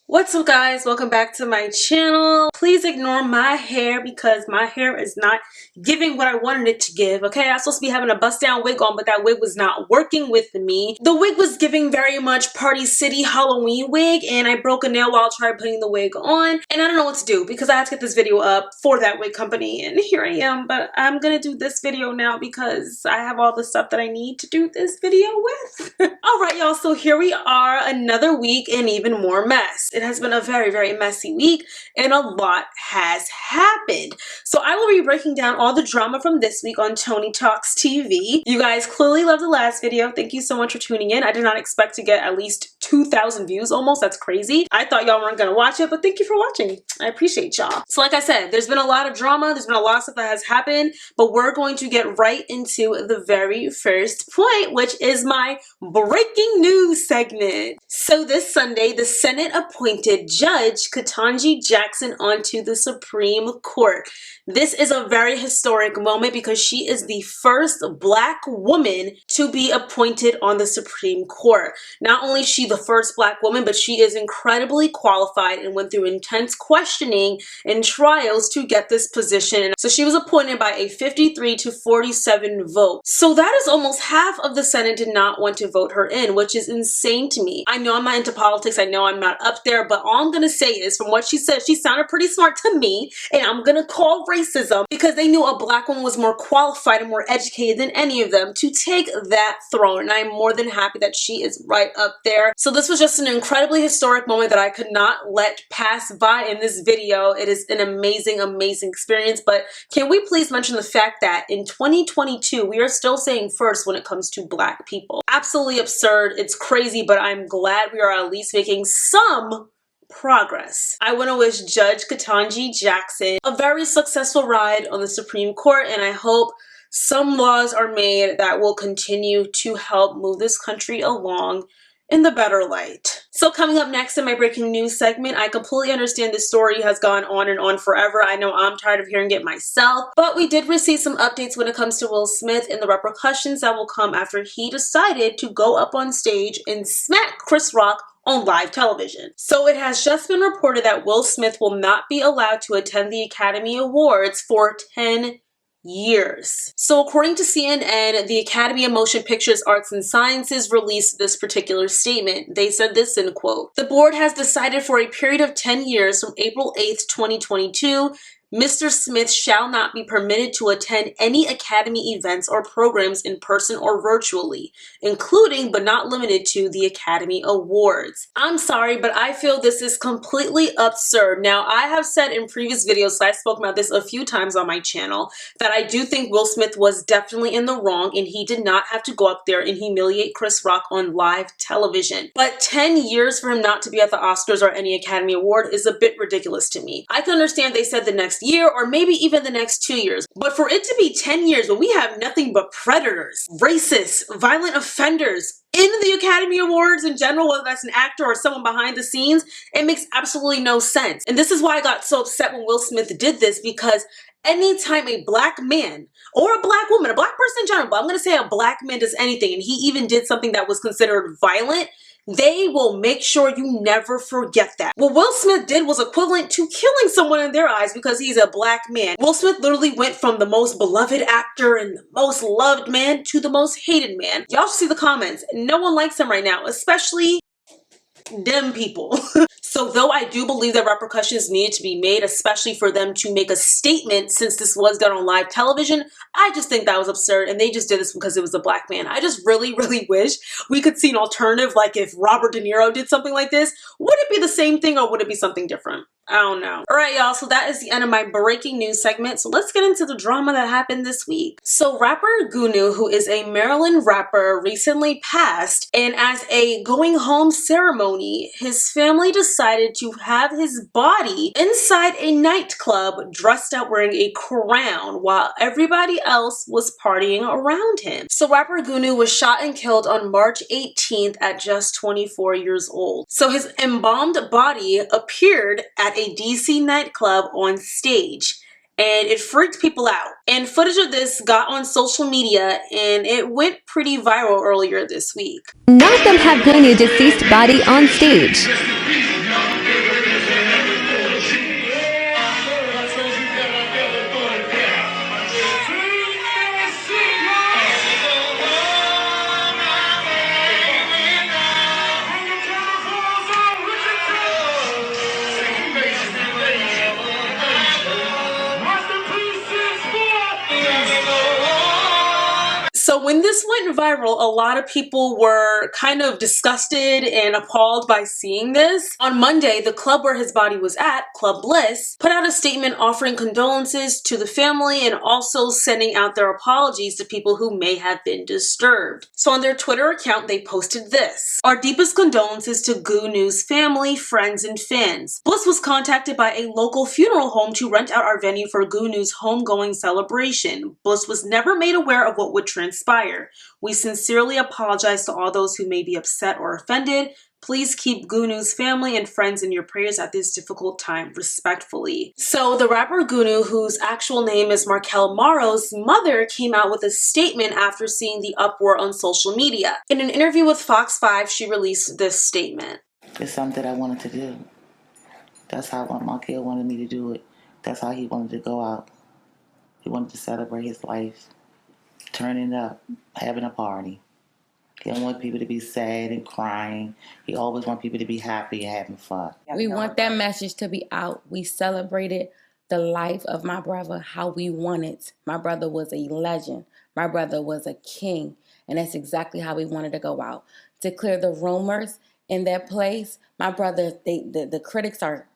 What's up, guys? Welcome back to my channel. Please ignore my hair because my hair is not giving what I wanted it to give, okay? I was supposed to be having a bust down wig on, but that wig was not working with me. The wig was giving very much Party City Halloween wig, and I broke a nail while trying putting the wig on, and I don't know what to do because I had to get this video up for that wig company, and here I am. But I'm gonna do this video now because I have all the stuff that I need to do this video with. Alright, y'all, so here we are, another week and even more mess. It has been a very, very messy week and a lot has happened. So I will be breaking down all the drama from this week on Toni Talks TV. You guys clearly loved the last video. Thank you so much for tuning in. I did not expect to get at least 2,000 views almost. That's crazy. I thought y'all weren't gonna watch it, but thank you for watching. I appreciate y'all. So like I said, there's been a lot of drama. There's been a lot of stuff that has happened, but we're going to get right into the very first point, which is my breaking news segment. So this Sunday, the Senate appointed Judge Ketanji Jackson onto the Supreme Court. This is a very historic moment because she is the first Black woman to be appointed on the Supreme Court. Not only is she the first Black woman, but she is incredibly qualified and went through intense questioning and trials to get this position. So she was appointed by a 53-47 vote. So that is almost half of the Senate did not want to vote her in, which is insane to me. I know I'm not into politics. I know I'm not up there, but all I'm going to say is from what she said, she sounded pretty smart to me, and I'm going to call racism because they knew a Black woman was more qualified and more educated than any of them to take that throne, and I'm more than happy that she is right up there. So this was just an incredibly historic moment that I could not let pass by in this video. It is an amazing, amazing experience, but can we please mention the fact that in 2022, we are still saying first when it comes to Black people. Absolutely absurd. It's crazy, but I'm glad we are at least making some progress. I want to wish Judge Ketanji Jackson a very successful ride on the Supreme Court, and I hope some laws are made that will continue to help move this country along in the better light. So coming up next in my breaking news segment, I completely understand this story has gone on and on forever. I know I'm tired of hearing it myself, but we did receive some updates when it comes to Will Smith and the repercussions that will come after he decided to go up on stage and smack Chris Rock on live television. So it has just been reported that Will Smith will not be allowed to attend the Academy Awards for 10 years. So according to CNN, the Academy of Motion Pictures Arts and Sciences released this particular statement. They said this in quote, "The board has decided for a period of 10 years from April 8th, 2022, Mr. Smith shall not be permitted to attend any Academy events or programs in person or virtually, including but not limited to the Academy Awards." I'm sorry, but I feel this is completely absurd. Now, I have said in previous videos, so I've spoken about this a few times on my channel, that I do think Will Smith was definitely in the wrong and he did not have to go up there and humiliate Chris Rock on live television. But 10 years for him not to be at the Oscars or any Academy Award is a bit ridiculous to me. I can understand they said the next year or maybe even the next 2 years, but for it to be 10 years when we have nothing but predators, racists, violent offenders in the Academy Awards in general, whether that's an actor or someone behind the scenes, it makes absolutely no sense. And this is why I got so upset when Will Smith did this, because anytime a Black man or a Black woman, a Black person in general, but I'm going to say a Black man does anything, and he even did something that was considered violent, they will make sure you never forget that. What Will Smith did was equivalent to killing someone in their eyes because he's a Black man. Will Smith literally went from the most beloved actor and the most loved man to the most hated man. Y'all should see the comments. No one likes him right now, especially them people. So though I do believe that repercussions needed to be made, especially for them to make a statement since this was done on live television, I just think that was absurd, and they just did this because it was a Black man. I just really, really wish we could see an alternative, like if Robert De Niro did something like this. Would it be the same thing or would it be something different? I don't know. All right, y'all, so that is the end of my breaking news segment. So let's get into the drama that happened this week. So rapper Goonew, who is a Maryland rapper, recently passed, and as a going home ceremony, his family decided to have his body inside a nightclub dressed up wearing a crown while everybody else was partying around him. So rapper Goonew was shot and killed on March 18th at just 24 years old. So his embalmed body appeared at a DC nightclub on stage, and it freaked people out. And footage of this got on social media and it went pretty viral earlier this week. None of them have Goonew deceased body on stage. So when this went viral, a lot of people were kind of disgusted and appalled by seeing this. On Monday, the club where his body was at, Club Bliss, put out a statement offering condolences to the family and also sending out their apologies to people who may have been disturbed. So on their Twitter account, they posted this: "Our deepest condolences to Goonew's family, friends, and fans. Bliss was contacted by a local funeral home to rent out our venue for Goonew's homegoing celebration. Bliss was never made aware of what would transpire. We sincerely apologize to all those who may be upset or offended. Please keep Goonew's family and friends in your prayers at this difficult time. Respectfully." So the rapper Goonew, whose actual name is Markel Morrow's mother, came out with a statement after seeing the uproar on social media. In an interview with Fox 5, she released this statement. "It's something that I wanted to do. That's how Markel wanted me to do it. That's how he wanted to go out. He wanted to celebrate his life, turning up, having a party. He don't want people to be sad and crying. He always wants people to be happy and having fun." We want that message to be out. We celebrated the life of my brother how we wanted. My brother was a legend. My brother was a king. And that's exactly how we wanted to go out. To clear the rumors in that place, my brother, the critics are,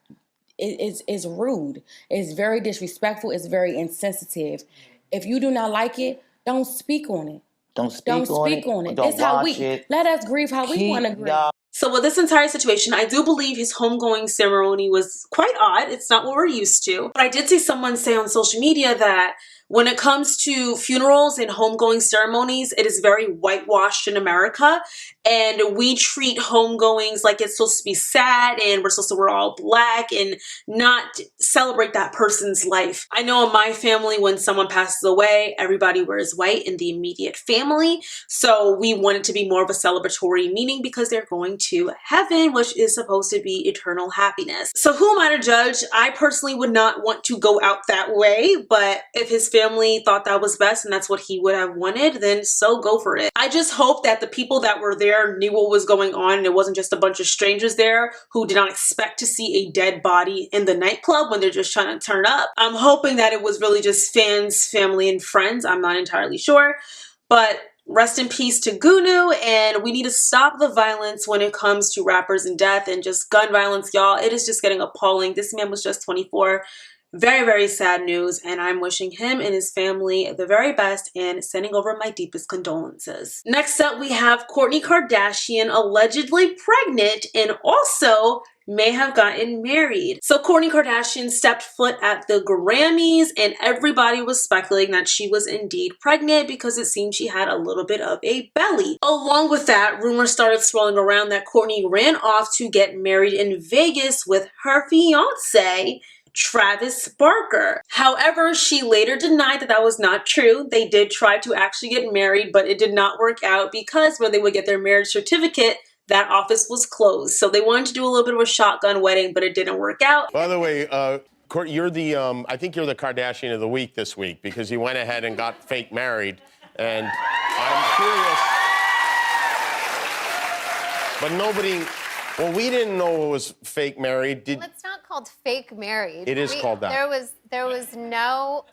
it's rude. It's very disrespectful. It's very insensitive. If you do not like it, don't speak on it. Don't speak on it. Don't It's how watch it. let us grieve how we want to grieve. So with this entire situation, I do believe his homegoing ceremony was quite odd. It's not what we're used to. But I did see someone say on social media that when it comes to funerals and homegoing ceremonies, it is very whitewashed in America. And we treat homegoings like it's supposed to be sad and we're supposed to wear all black and not celebrate that person's life. I know in my family, when someone passes away, everybody wears white in the immediate family. So we want it to be more of a celebratory meaning because they're going to heaven, which is supposed to be eternal happiness. So who am I to judge? I personally would not want to go out that way, but if his family thought that was best and that's what he would have wanted, then so go for it. I just hope that the people that were there knew what was going on and it wasn't just a bunch of strangers there who did not expect to see a dead body in the nightclub when they're just trying to turn up. I'm hoping that it was really just fans, family, and friends. I'm not entirely sure, but rest in peace to Goonew, and we need to stop the violence when it comes to rappers and death and just gun violence, y'all. It is just getting appalling. This man was just 24. Very, very sad news, and I'm wishing him and his family the very best and sending over my deepest condolences. Next up, we have Kourtney Kardashian allegedly pregnant and also may have gotten married. So Kourtney Kardashian stepped foot at the Grammys and everybody was speculating that she was indeed pregnant because it seemed she had a little bit of a belly. Along with that, rumors started swirling around that Kourtney ran off to get married in Vegas with her fiance, Travis Barker. However, she later denied that that was not true. They did try to actually get married, but it did not work out because when they would get their marriage certificate, that office was closed. So they wanted to do a little bit of a shotgun wedding, but it didn't work out. By the way, Court, you're the, I think you're the Kardashian of the week this week because you went ahead and got fake married. And I'm curious, but nobody, well, we didn't know it was fake married. Well, it's not called fake married. It is called that. There was no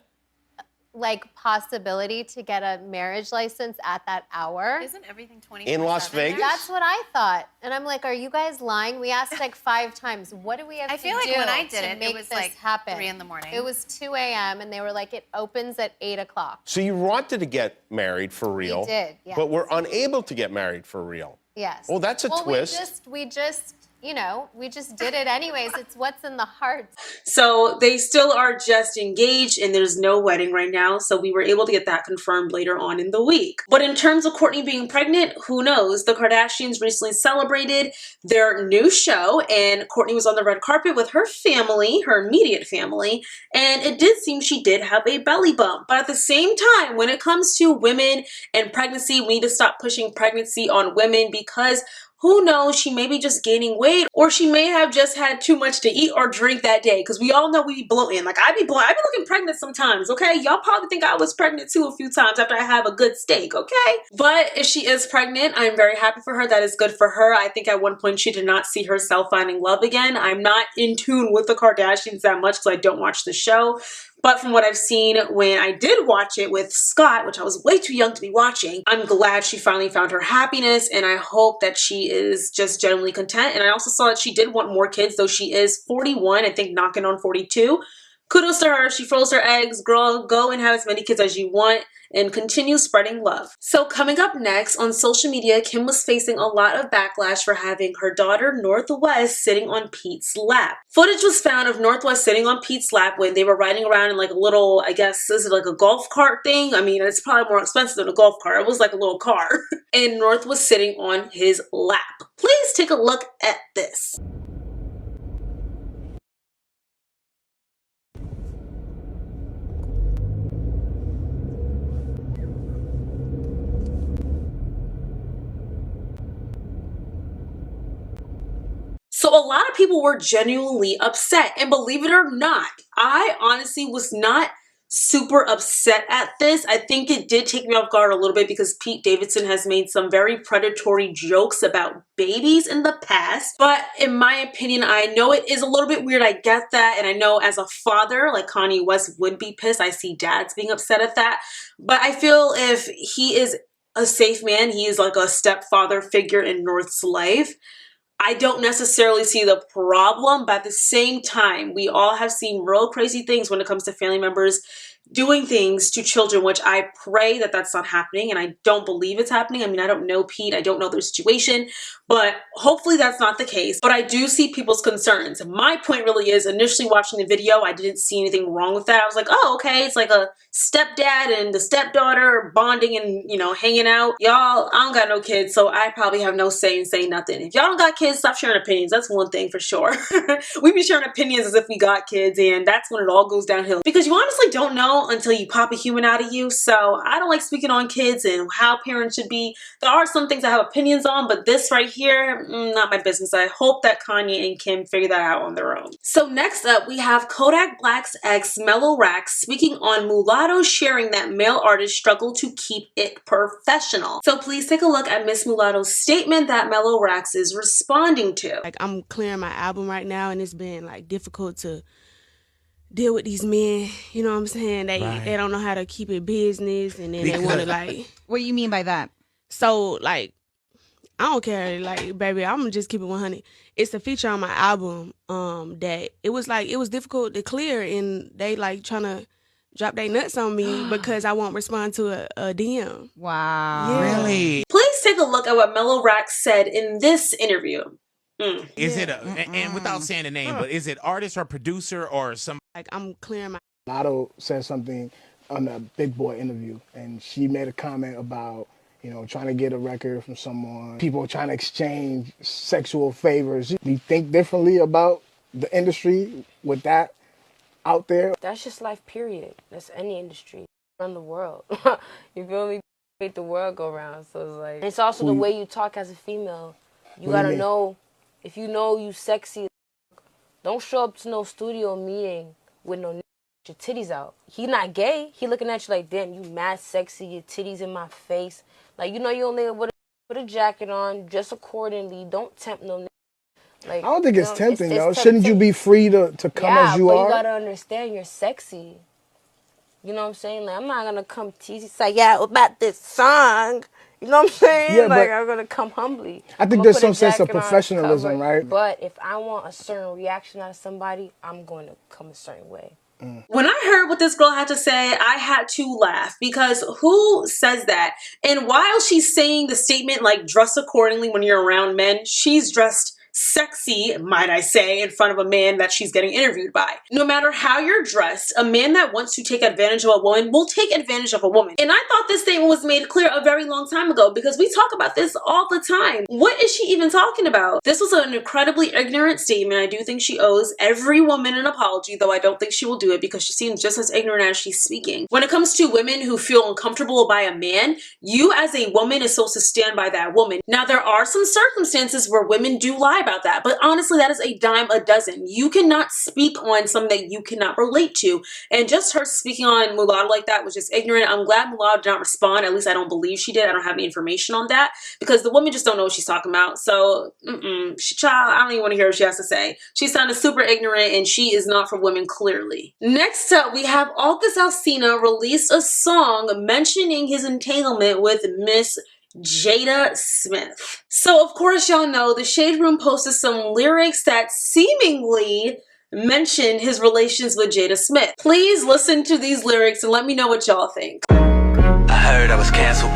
like possibility to get a marriage license at that hour. Isn't everything 24/7 In Las Vegas? That's what I thought. And I'm like, are you guys lying? We asked like 5 times. What do we have to do? I feel like when I did it, make it was this like happen? 3 in the morning. It was 2 a.m. and they were like, it opens at 8 o'clock. So you wanted to get married for real. We did, yes. But we're unable to get married for real. Yes. Well, that's a twist. We just, you know, we just did it anyways. It's what's in the heart. So they still are just engaged and there's no wedding right now. So we were able to get that confirmed later on in the week. But in terms of Kourtney being pregnant, who knows? The Kardashians recently celebrated their new show and Kourtney was on the red carpet with her family, her immediate family. And it did seem she did have a belly bump. But at the same time, when it comes to women and pregnancy, we need to stop pushing pregnancy on women because who knows, she may be just gaining weight or she may have just had too much to eat or drink that day because we all know we be bloating. Like I be looking pregnant sometimes, okay? Y'all probably think I was pregnant too a few times after I have a good steak, okay? But if she is pregnant, I'm very happy for her. That is good for her. I think at one point she did not see herself finding love again. I'm not in tune with the Kardashians that much because I don't watch the show. But from what I've seen when I did watch it with Scott, which I was way too young to be watching, I'm glad she finally found her happiness, and I hope that she is just genuinely content. And I also saw that she did want more kids, though she is 41, I think knocking on 42. Kudos to her. She froze her eggs. Girl, go and have as many kids as you want and continue spreading love. So coming up next, on social media, Kim was facing a lot of backlash for having her daughter Northwest sitting on Pete's lap. Footage was found of Northwest sitting on Pete's lap when they were riding around in like a little, I guess, is it like a golf cart thing? I mean, it's probably more expensive than a golf cart. It was like a little car. And North was sitting on his lap. Please take a look at this. So a lot of people were genuinely upset, and believe it or not, I honestly was not super upset at this. I think it did take me off guard a little bit because Pete Davidson has made some very predatory jokes about babies in the past. But in my opinion, I know it is a little bit weird. I get that. And I know as a father, like Kanye West would be pissed. I see dads being upset at that. But I feel if he is a safe man, he is like a stepfather figure in North's life, I don't necessarily see the problem, but at the same time, we all have seen real crazy things when it comes to family members doing things to children, which I pray that that's not happening, and I don't believe it's happening. I mean, I don't know Pete, I don't know their situation, but hopefully that's not the case. But I do see people's concerns. My point really is, initially watching the video, I didn't see anything wrong with that. I was like, oh, okay, it's like a stepdad and the stepdaughter bonding and, you know, hanging out. Y'all, I don't got no kids, so I probably have no say in saying nothing. If y'all don't got kids, stop sharing opinions. That's one thing for sure. We be sharing opinions as if we got kids, and that's when it all goes downhill. Because you honestly don't know until you pop a human out of you. So I don't like speaking on kids and how parents should be. There are some things I have opinions on, but this right here, not my business. I hope that Kanye and Kim figure that out on their own. So next up, we have Kodak Black's ex, Mellow Rax, speaking on Mulatto, sharing that male artists struggle to keep it professional. So please take a look at Miss Mulatto's statement that Mellow Rax is responding to. Like, I'm clearing my album right now, and it's been like difficult to deal with these men, you know what I'm saying? They don't know how to keep it business, and then they want to like. What do you mean by that? So like, I don't care. Like, baby, I'm gonna just keep it 100. It's a feature on my album that it was difficult to clear, and they like trying to drop their nuts on me because I won't respond to a DM. Wow. Yeah. Really? Please take a look at what Mellow Rax said in this interview. Is it and without saying the name, but is it artist or producer or some? Like, I'm clearing my. Mulatto said something on the Big Boy interview, and she made a comment about, you know, trying to get a record from someone, people trying to exchange sexual favors. Do you think differently about the industry with that out there? That's just life, period. That's any industry around the world. You feel me? Make the world go round. So it's like, it's also the way you talk as a female. You gotta know, if you know you sexy, don't show up to no studio meeting with no your titties out. He not gay. He looking at you like, damn, you mad sexy, your titties in my face. Like, you know you only put a jacket on, dress accordingly. Don't tempt no. Like, I don't think it's tempting, though. it's Shouldn't you be free to come as you are? Yeah, but you gotta understand you're sexy. You know what I'm saying? Like, I'm not gonna come tease you, say, yeah, about this song. You know what I'm saying? Yeah, like, but I'm gonna come humbly. I think there's some sense of professionalism, right? But if I want a certain reaction out of somebody, I'm going to come a certain way. When I heard what this girl had to say, I had to laugh, because who says that? And while she's saying the statement like dress accordingly when you're around men, she's dressed sexy, might I say, in front of a man that she's getting interviewed by. No matter how you're dressed, a man that wants to take advantage of a woman will take advantage of a woman. And I thought this statement was made clear a very long time ago, because we talk about this all the time. What is she even talking about? This was an incredibly ignorant statement. I do think she owes every woman an apology, though I don't think she will do it because she seems just as ignorant as she's speaking. When it comes to women who feel uncomfortable by a man, you as a woman is supposed to stand by that woman. Now, there are some circumstances where women do lie about that. But honestly, that is a dime a dozen. You cannot speak on something that you cannot relate to. And just her speaking on Mulatto like that was just ignorant. I'm glad Mulatto did not respond. At least I don't believe she did. I don't have any information on that because the woman just don't know what she's talking about. So, child, I don't even want to hear what she has to say. She sounded super ignorant and she is not for women, clearly. Next up, we have August Alsina released a song mentioning his entanglement with Miss Jada Smith. So of course y'all know the Shade Room posted some lyrics that seemingly mention his relations with Jada Smith. Please listen to these lyrics and let me know what y'all think. I heard I was canceled.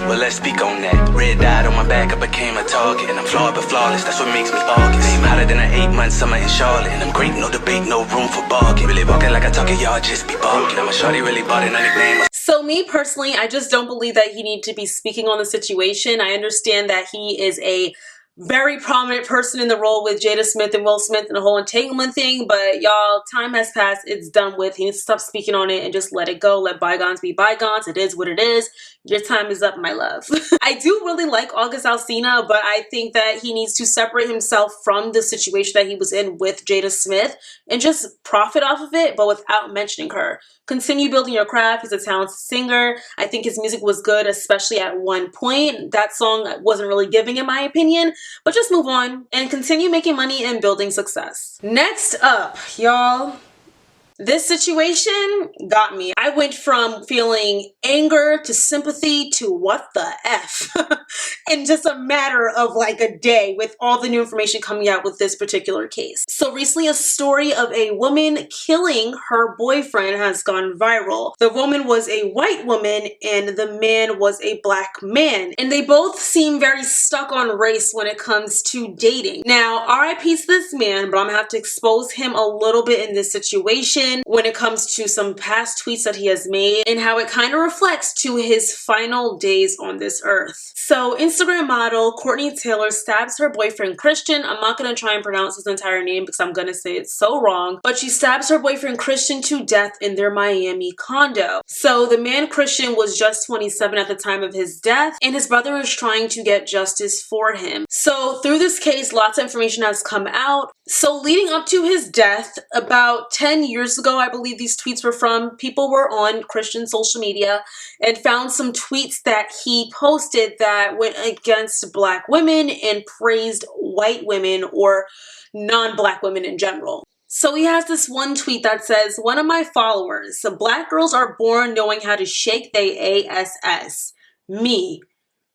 Well, let's speak on that. Red dot on my back, I became a target. And I'm flawed but flawless, that's what makes me August. Name hotter than an 8-month summer in Charlotte. And I'm great, no debate, no room for bargain. Really walking like I talk it, y'all just be barking. I'm a shorty really bought it, nickname. So me personally, I just don't believe that he needs to be speaking on the situation. I understand that he is a very prominent person in the role with Jada Smith and Will Smith and the whole entanglement thing, but y'all, time has passed. It's done with. He needs to stop speaking on it and just let it go. Let bygones be bygones. It is what it is. Your time is up, my love. I do really like August Alsina, but I think that he needs to separate himself from the situation that he was in with Jada Smith and just profit off of it, but without mentioning her. Continue building your craft. He's a talented singer. I think his music was good, especially at one point. That song wasn't really giving in my opinion, but just move on and continue making money and building success. Next up, y'all. This situation got me. I went from feeling anger to sympathy to what the F in just a matter of like a day with all the new information coming out with this particular case. So recently a story of a woman killing her boyfriend has gone viral. The woman was a white woman and the man was a black man. And they both seem very stuck on race when it comes to dating. Now, RIP to this man, but I'm gonna have to expose him a little bit in this situation when it comes to some past tweets that he has made and how it kind of reflects to his final days on this earth. So Instagram model Courtney Tailor stabs her boyfriend Christian. I'm not going to try and pronounce his entire name because I'm going to say it so wrong, but she stabs her boyfriend Christian to death in their Miami condo. So the man Christian was just 27 at the time of his death and his brother is trying to get justice for him. So through this case, lots of information has come out. So leading up to his death, about 10 years ago, I believe these tweets were from, people were on Christian social media and found some tweets that he posted that went against black women and praised white women or non-black women in general. So he has this one tweet that says, one of my followers, so black girls are born knowing how to shake they ass. Me.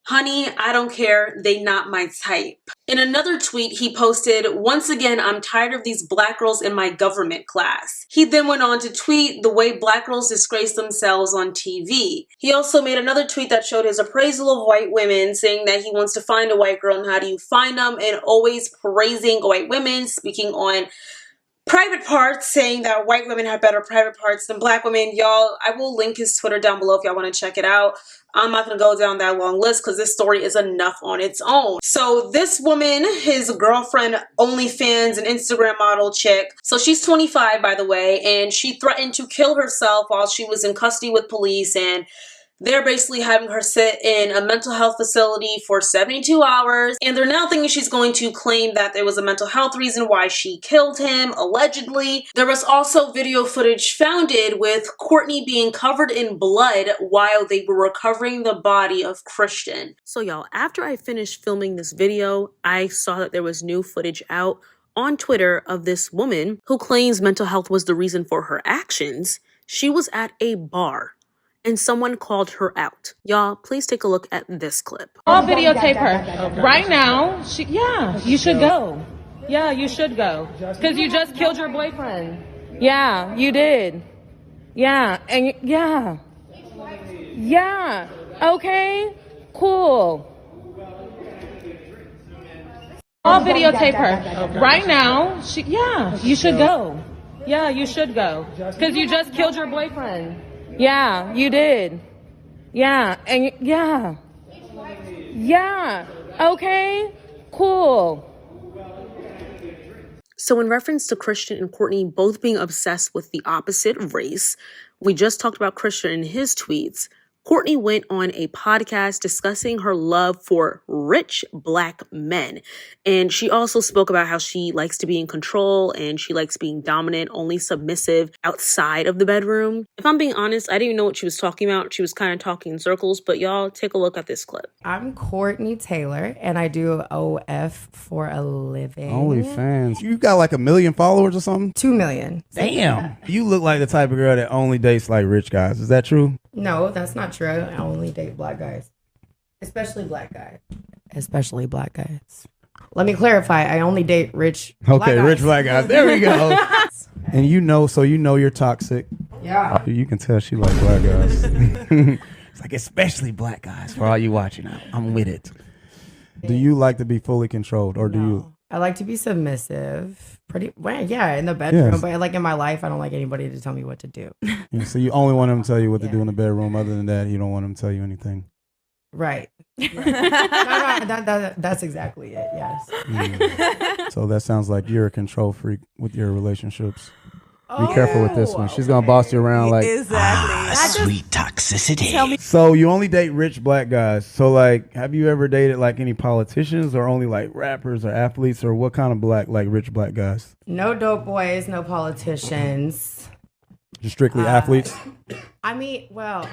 Honey, I don't care, they not my type. In another tweet, he posted, once again, I'm tired of these black girls in my government class. He then went on to tweet the way black girls disgrace themselves on TV. He also made another tweet that showed his appraisal of white women, saying that he wants to find a white girl and how do you find them, and always praising white women, speaking on private parts, saying that white women have better private parts than black women. Y'all, I will link his Twitter down below if y'all want to check it out. I'm not going to go down that long list because this story is enough on its own. So this woman, his girlfriend, OnlyFans, an Instagram model chick. So she's 25, by the way, and she threatened to kill herself while she was in custody with police, and they're basically having her sit in a mental health facility for 72 hours. And they're now thinking she's going to claim that there was a mental health reason why she killed him, allegedly. There was also video footage founded with Courtney being covered in blood while they were recovering the body of Christian. So y'all, after I finished filming this video, I saw that there was new footage out on Twitter of this woman who claims mental health was the reason for her actions. She was at a bar and someone called her out. Y'all, please take a look at this clip. I'll videotape her. Right now, you should go. Yeah, you should go. Because you just killed your boyfriend. Yeah, you did. Yeah, and yeah. Yeah, okay, cool. I'll videotape her. Right now, you should go. Yeah, you should go. Because you just killed your boyfriend. Yeah, you did. Yeah, and yeah. Yeah, okay, cool. So in reference to Christian and Courtney both being obsessed with the opposite race, we just talked about Christian in his tweets. Courtney went on a podcast discussing her love for rich Black men. And she also spoke about how she likes to be in control and she likes being dominant, only submissive outside of the bedroom. If I'm being honest, I didn't even know what she was talking about. She was kind of talking in circles, but y'all take a look at this clip. I'm Courtney Taylor, and I do OF for a living. OnlyFans. You got like 1 million followers or something? 2 million. Damn. You look like the type of girl that only dates like rich guys. Is that true? No, that's not true. I only date Black guys. Especially Black guys. Especially Black guys. Let me clarify. I only date rich Black guys. Rich Black guys. There we go. And you know you're toxic. Yeah. You can tell she like Black guys. It's like, especially Black guys. For all you watching out, I'm with it. Do you like to be fully controlled, or do you? I like to be submissive. Pretty well, yeah, in the bedroom. Yes. But like in my life, I don't like anybody to tell me what to do. Yeah, so you only want them to tell you what to do in the bedroom. Other than that, you don't want them to tell you anything. Right. No, that's exactly it. Yes. So that sounds like you're a control freak with your relationships. Be careful with this one. She's gonna boss you around like Sweet toxicity. So you only date rich Black guys. So like, have you ever dated like any politicians or only like rappers or athletes, or what kind of rich Black guys? No dope boys, no politicians. Just strictly athletes? I mean, well,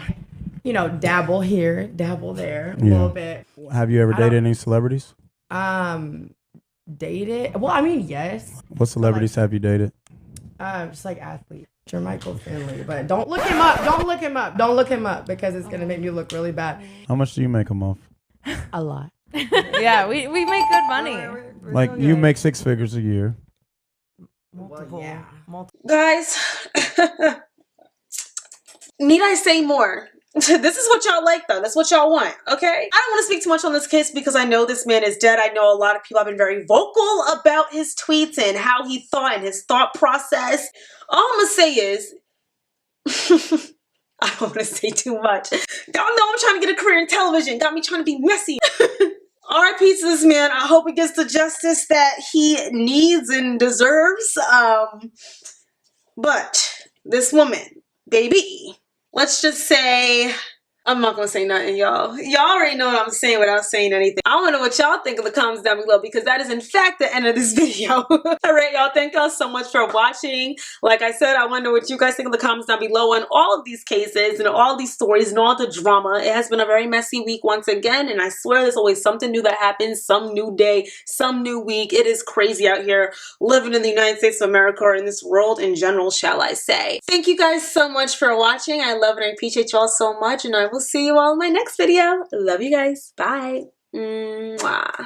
dabble here, dabble there a little bit. Have you ever dated any celebrities? Dated? Well, I mean, yes. What celebrities have you dated? Just like athletes. Michael Finley, but don't look him up. Don't look him up. Don't look him up because it's gonna make me look really bad. How much do you make a month? A lot. Yeah, we make good money. Like you make 6 figures a year. Multiple. Yeah. Guys, need I say more? This is what y'all like, though. That's what y'all want, okay? I don't want to speak too much on this case because I know this man is dead. I know a lot of people have been very vocal about his tweets and how he thought and his thought process. All I'm going to say is, I don't want to say too much. Y'all know I'm trying to get a career in television. Got me trying to be messy. R.I.P. to this man. I hope he gets the justice that he needs and deserves. But this woman, baby, let's just say, I'm not gonna say nothing, y'all. Y'all already know what I'm saying without saying anything. I wanna know what y'all think in the comments down below because that is in fact the end of this video. Alright, y'all, thank y'all so much for watching. Like I said, I wanna know what you guys think in the comments down below on all of these cases and all these stories and all the drama. It has been a very messy week once again, and I swear there's always something new that happens, some new day, some new week. It is crazy out here living in the United States of America, or in this world in general, shall I say. Thank you guys so much for watching. I love and I appreciate y'all so much, and I will see you all in my next video. Love you guys. Bye. Mwah.